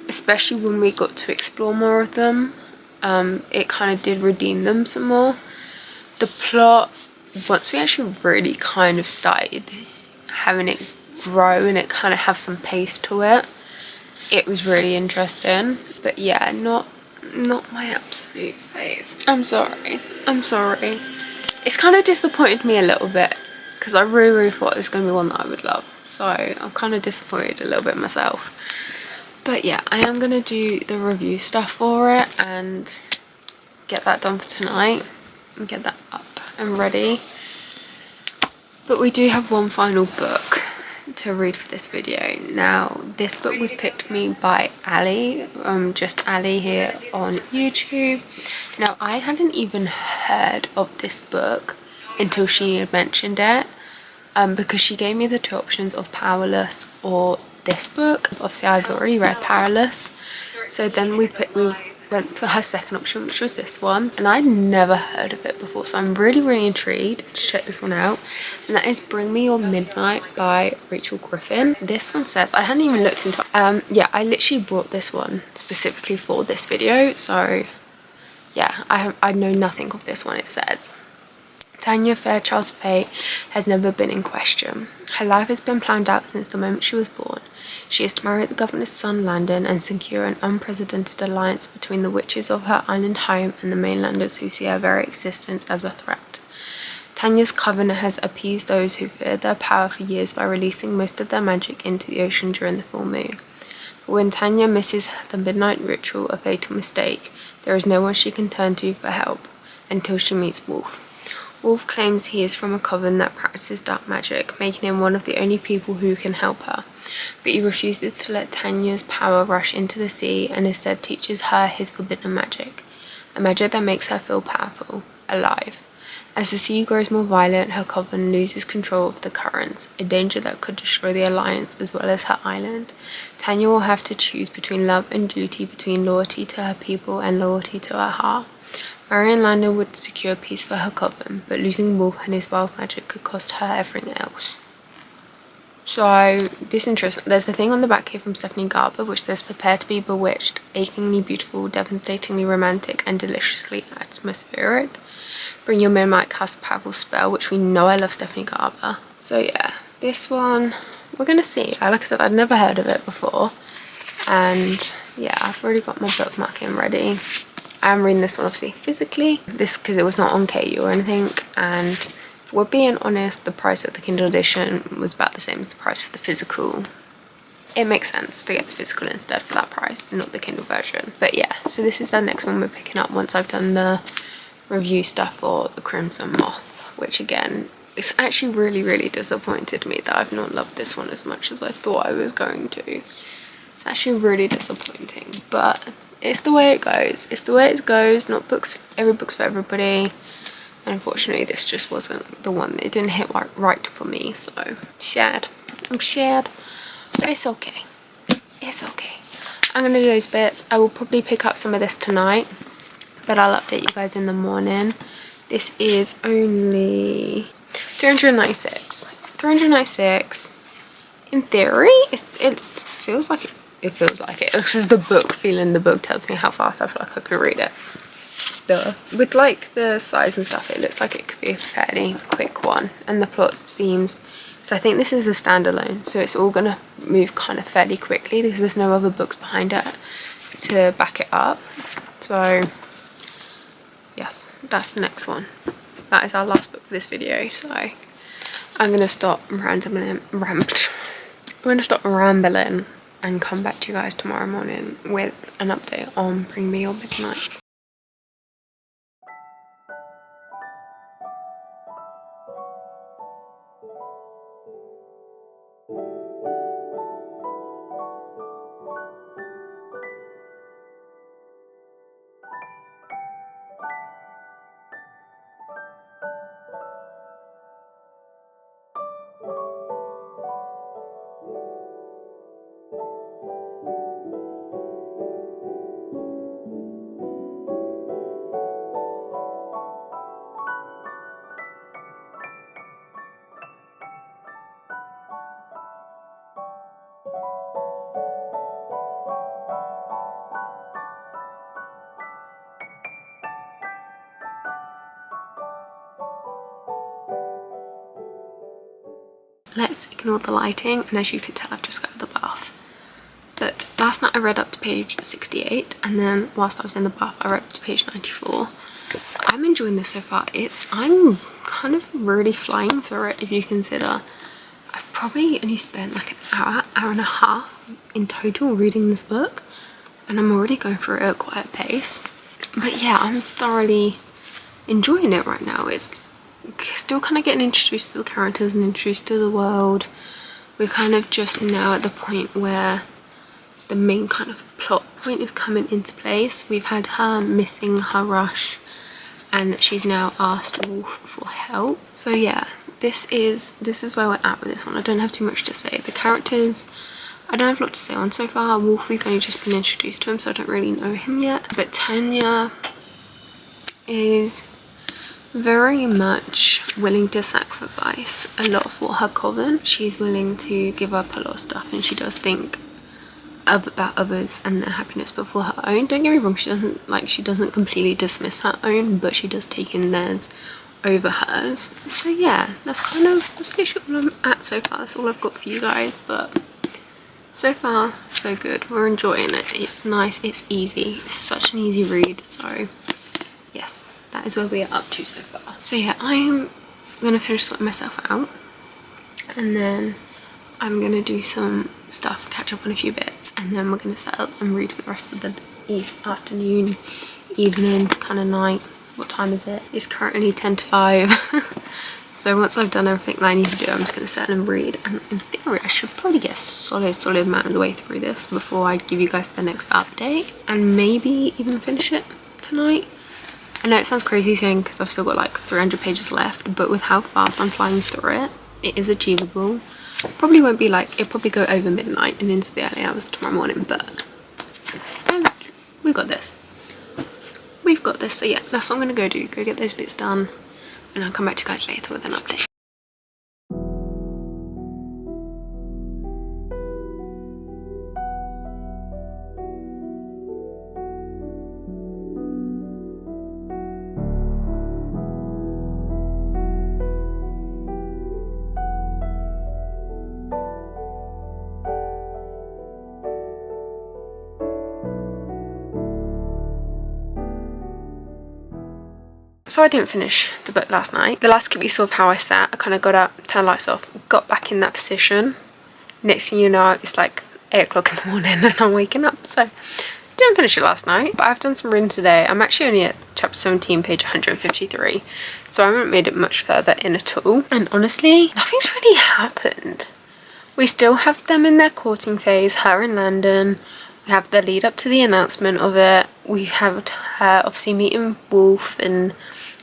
especially when we got to explore more of them. It kind of did redeem them some more. The plot, once we actually really kind of started having it grow and it kind of have some pace to it, it was really interesting. But yeah, not my absolute fave. I'm sorry. It's kind of disappointed me a little bit because I really thought it was going to be one that I would love, so I'm kind of disappointed a little bit myself. But yeah, I am going to do the review stuff for it and get that done for tonight and get that up and ready. But we do have one final book to read for this video. Now, this book was picked for me by Ali, just Ali here on YouTube. Now, I hadn't even heard of this book until she had mentioned it, because she gave me the two options of Powerless or this book. Obviously I'd already read Powerless, so then we went for her second option, which was this one, and I'd never heard of it before, so I'm really intrigued to check this one out, and that is Bring Me Your Midnight by Rachel Griffin. This one says, I hadn't even looked into yeah, I literally brought this one specifically for this video, so yeah, I know nothing of this one. It says, Tanya Fairchild's fate has never been in question. Her life has been planned out since the moment she was born. She is to marry the governor's son Landon and secure an unprecedented alliance between the witches of her island home and the mainlanders who see her very existence as a threat. Tanya's coven has appeased those who feared their power for years by releasing most of their magic into the ocean during the full moon. But when Tanya misses the midnight ritual, a fatal mistake, there is no one she can turn to for help until she meets Wolf. Wolf claims he is from a coven that practices dark magic, making him one of the only people who can help her. But he refuses to let Tanya's power rush into the sea and instead teaches her his forbidden magic, a magic that makes her feel powerful, alive. As the sea grows more violent, her coven loses control of the currents, a danger that could destroy the alliance as well as her island. Tanya will have to choose between love and duty, between loyalty to her people and loyalty to her heart. Marion Landon would secure peace for her coven, but losing Wolf and his wild magic could cost her everything else. So, disinterested. There's a thing on the back here from Stephanie Garber which says, prepare to be bewitched, achingly beautiful, devastatingly romantic, and deliciously atmospheric. Bring Your Midnight cast a powerful spell, which we know I love Stephanie Garber. So yeah, this one, we're gonna see. Like I said, I'd never heard of it before. And yeah, I've already got my bookmarking ready. I am reading this one obviously physically, this because it was not on KU or anything, and if we're being honest, the price of the Kindle edition was about the same as the price for the physical. It makes sense to get the physical instead for that price, not the Kindle version. But yeah, so this is the next one we're picking up once I've done the review stuff for the Crimson Moth, which again, it's actually really disappointed me that I've not loved this one as much as I thought I was going to. It's actually really disappointing, but it's the way it goes. It's the way it goes. Not books, every book's for everybody. And unfortunately, this just wasn't the one. It didn't hit right for me, so sad. I'm sad, but it's okay. It's okay. I'm gonna do those bits. I will probably pick up some of this tonight, but I'll update you guys in the morning. This is only 396. 396. In theory, it feels like it. It feels like it. This is the book feeling. The book tells me how fast I feel like I could read it. With like the size and stuff, it looks like it could be a fairly quick one. And the plot seems, so I think this is a standalone, so it's all gonna move kind of fairly quickly because there's no other books behind it to back it up. So yes, that's the next one. That is our last book for this video, so I'm gonna stop rambling and come back to you guys tomorrow morning with an update on Bring Me Your Midnight. Let's ignore the lighting, and as you can tell, I've just got out of the bath. But last night I read up to page 68, and then whilst I was in the bath I read up to page 94. I'm enjoying this so far. I'm kind of really flying through it if you consider I've probably only spent like an hour and a half in total reading this book, and I'm already going through it at quite a pace. But yeah, I'm thoroughly enjoying it right now. It's still kind of getting introduced to the characters and introduced to the world. We're kind of just now at the point where the main kind of plot point is coming into place. We've had her missing her rush, and she's now asked Wolf for help. So yeah, this is where we're at with this one. I don't have too much to say. The characters, I don't have a lot to say on so far. Wolf, we've only just been introduced to him, so I don't really know him yet. But Tanya is very much willing to sacrifice a lot for her coven. She's willing to give up a lot of stuff, and she does think about others and their happiness before her own. Don't get me wrong, she doesn't completely dismiss her own, but she does take in theirs over hers. So yeah, that's literally all I'm at so far. That's all I've got for you guys, but so far so good. We're enjoying it. It's nice, it's easy, it's such an easy read. So yes, that is where we are up to so far. So yeah, I'm gonna finish sorting myself out, and then I'm gonna do some stuff, catch up on a few bits, and then we're gonna settle and read for the rest of the afternoon, evening, kind of night. What time is it? It's currently 10 to 5. So once I've done everything that I need to do, I'm just gonna settle and read, and in theory I should probably get a solid amount of the way through this before I give you guys the next update, and maybe even finish it tonight. I know it sounds crazy saying, because I've still got like 300 pages left, but with how fast I'm flying through it, it is achievable. Probably won't be like, it'll probably go over midnight and into the early hours of tomorrow morning, but we've got this. We've got this. So yeah, that's what I'm gonna go do. Go get those bits done, and I'll come back to you guys later with an update. So I didn't finish the book last night. The last clip you saw of how I sat, I kind of got up, turned the lights off, got back in that position. Next thing you know, it's like 8 o'clock in the morning and I'm waking up. So didn't finish it last night, but I've done some reading today. I'm actually only at chapter 17, page 153. So I haven't made it much further in at all. And honestly, nothing's really happened. We still have them in their courting phase, her and Landon. We have the lead up to the announcement of it. We have her obviously meeting Wolf and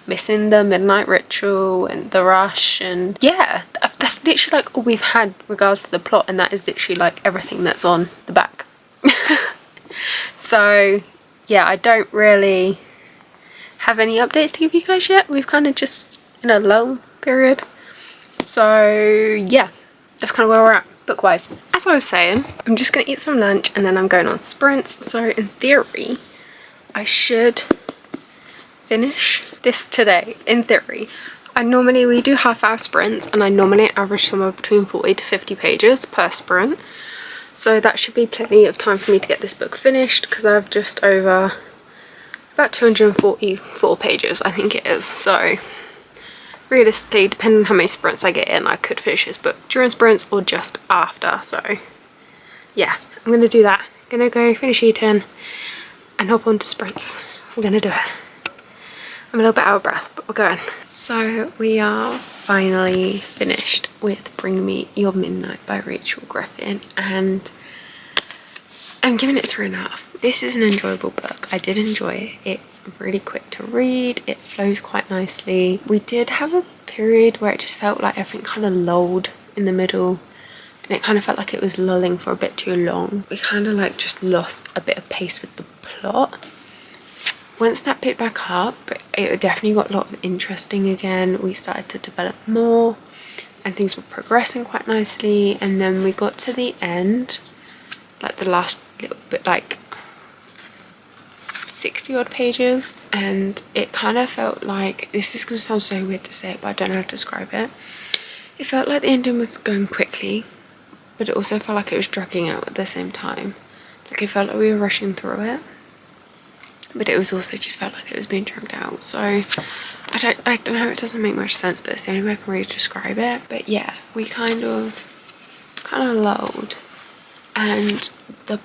missing the midnight ritual and the rush, and yeah, that's literally like all we've had regards to the plot, and that is literally like everything that's on the back. So yeah, I don't really have any updates to give you guys yet. We've kind of just in a lull period. So yeah, that's kind of where we're at book wise. As I was saying, I'm just gonna eat some lunch and then I'm going on sprints. So in theory I should finish this today. In theory, we do half-hour sprints, and I normally average somewhere between 40 to 50 pages per sprint, so that should be plenty of time for me to get this book finished, because I have just over about 244 pages I think it is, so realistically, depending on how many sprints I get in, I could finish this book during sprints or just after. So yeah, I'm gonna do that. I'm gonna go finish eating and hop on to sprints. I'm gonna do it. I'm a little bit out of breath, but we're going. So we are finally finished with Bring Me Your Midnight by Rachel Griffin, and I'm giving it 3.5. This is an enjoyable book. I did enjoy it. It's really quick to read. It flows quite nicely. We did have a period where it just felt like everything kind of lulled in the middle, and it kind of felt like it was lulling for a bit too long. We kind of like just lost a bit of pace with the plot. Once that picked back up, it definitely got a lot of interesting again. We started to develop more and things were progressing quite nicely, and then we got to the end, like the last little bit, like 60 odd pages, and it kind of felt like, this is going to sound so weird to say it, but I don't know how to describe it. It felt like the ending was going quickly, but it also felt like it was dragging out at the same time. Like it felt like we were rushing through it, but it was also just felt like it was being dragged out. So I don't know, it doesn't make much sense, but it's the only way I can really describe it. But yeah, we kind of lulled, and the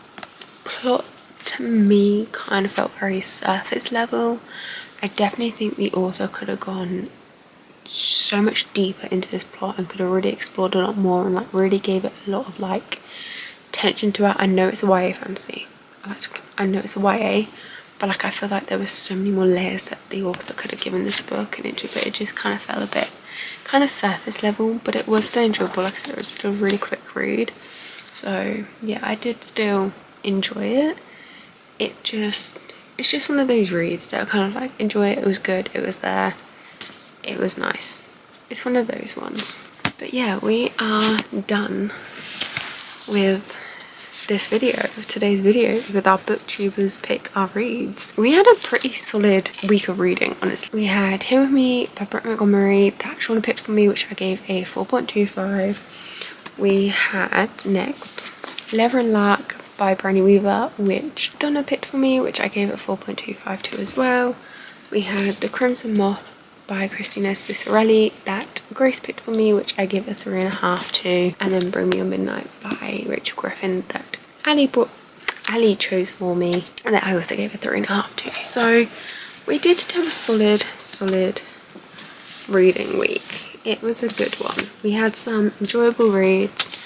plot to me kind of felt very surface level. I definitely think the author could have gone so much deeper into this plot and could have really explored a lot more and like really gave it a lot of like tension to it. I know it's a YA fantasy, I know it's a YA, but like I feel like there was so many more layers that the author could have given this book, and it just kind of felt a bit kind of surface level, but it was still enjoyable. Like I said, it was still a really quick read. So yeah, I did still enjoy it. It's just one of those reads that I kind of like enjoy it. It was good, it was there, it was nice. It's one of those ones. But yeah, we are done with this video, today's video, with our Booktubers pick our reads. We had a pretty solid week of reading, honestly. We had Here With Me by Brooke Montgomery that Shauna picked for me, which I gave a 4.25. We had next Leather and Lark by Brynne Weaver, which Donna picked for me, which I gave a 4.25 to as well. We had The Crimson Moth by Kristen Ciccarelli that Grace picked for me, which I give a 3.5 to, and then Bring Me Your Midnight by Rachel Griffin that Ali chose for me, and that I also gave a 3.5 to. So we did have a solid reading week. It was a good one. We had some enjoyable reads,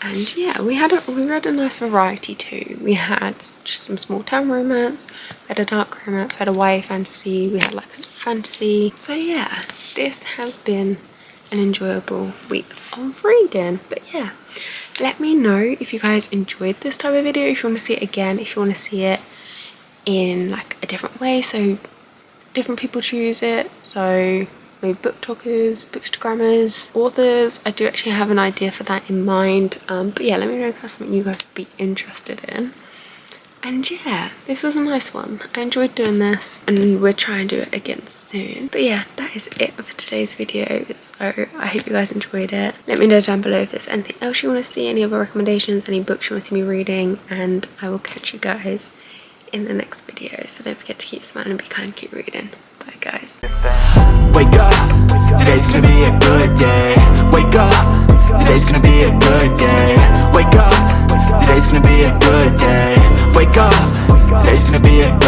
and yeah, we read a nice variety too. We had just some small town romance, we had a dark romance, we had a YA fantasy, we had like a fantasy. So yeah, this has been an enjoyable week of reading. But yeah, let me know if you guys enjoyed this type of video, if you want to see it again, if you want to see it in like a different way, so different people choose it, so maybe book talkers, bookstagrammers, authors. I do actually have an idea for that in mind, but yeah, let me know if that's something you guys would be interested in. And yeah, this was a nice one. I enjoyed doing this, and we'll try and do it again soon. But yeah, that is it for today's video. So I hope you guys enjoyed it. Let me know down below if there's anything else you want to see, any other recommendations, any books you want to see me reading, and I will catch you guys in the next video. So don't forget to keep smiling, be kind, keep reading. Bye guys. Wake up, today's gonna be a good day. Wake up, today's gonna be a good day. Wake up, today's gonna be a good day. Wake up, today's gonna be a good day.